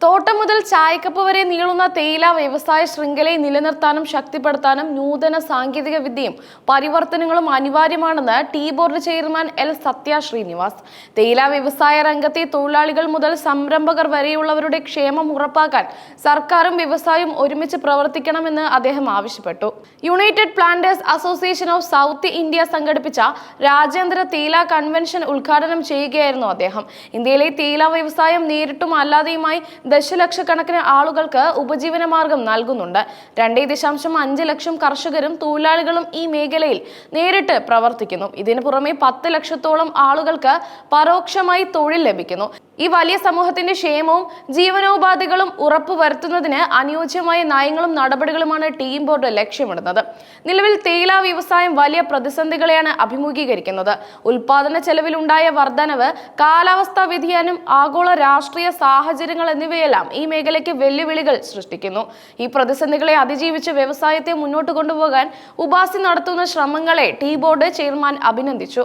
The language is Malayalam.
തോട്ടം മുതൽ ചായക്കപ്പ് വരെ നീളുന്ന തേയില വ്യവസായ ശൃംഖലയെ നിലനിർത്താനും ശക്തിപ്പെടുത്താനും നൂതന സാങ്കേതിക വിദ്യയും പരിവർത്തനങ്ങളും അനിവാര്യമാണെന്ന് ടീ ബോർഡ് ചെയർമാൻ എൽ സത്യ ശ്രീനിവാസ്. തേയില വ്യവസായ രംഗത്തെ തൊഴിലാളികൾ മുതൽ സംരംഭകർ വരെയുള്ളവരുടെ ക്ഷേമം ഉറപ്പാക്കാൻ സർക്കാരും വ്യവസായവും ഒരുമിച്ച് പ്രവർത്തിക്കണമെന്ന് അദ്ദേഹം ആവശ്യപ്പെട്ടു. United planters association of south India സംഘടിപ്പിച്ച രാജ്യാന്തര തേയില കൺവെൻഷൻ ഉദ്ഘാടനം ചെയ്യുകയായിരുന്നു അദ്ദേഹം. ഇന്ത്യയിലെ തേയില വ്യവസായം നേരിട്ടും അല്ലാതെയുമായി ദശലക്ഷക്കണക്കിന് ആളുകൾക്ക് ഉപജീവനമാർഗം നൽകുന്നുണ്ട്. 2.5 ലക്ഷം കർഷകരും തൊഴിലാളികളും ഈ മേഖലയിൽ നേരിട്ട് പ്രവർത്തിക്കുന്നു. ഇതിനു പുറമെ 10 ലക്ഷത്തോളം ആളുകൾക്ക് പരോക്ഷമായി തൊഴിൽ ലഭിക്കുന്നു. ഈ വലിയ സമൂഹത്തിന്റെ ക്ഷേമവും ജീവനോപാധികളും ഉറപ്പുവരുത്തുന്നതിന് അനുയോജ്യമായ നയങ്ങളും നടപടികളുമാണ് ടീം ബോർഡ് ലക്ഷ്യമിടുന്നത്. നിലവിൽ തേയില വ്യവസായം വലിയ പ്രതിസന്ധികളെയാണ് അഭിമുഖീകരിക്കുന്നത്. ഉൽപാദന ചെലവിലുണ്ടായ വർധനവ്, കാലാവസ്ഥാ വ്യതിയാനം, ആഗോള രാഷ്ട്രീയ സാഹചര്യങ്ങൾ എന്നിവയെല്ലാം ഈ മേഖലയ്ക്ക് വെല്ലുവിളികൾ സൃഷ്ടിക്കുന്നു. ഈ പ്രതിസന്ധികളെ അതിജീവിച്ച് വ്യവസായത്തെ മുന്നോട്ട് കൊണ്ടുപോകാൻ ഉപാസി നടത്തുന്ന ശ്രമങ്ങളെ ടീ ബോർഡ് ചെയർമാൻ അഭിനന്ദിച്ചു.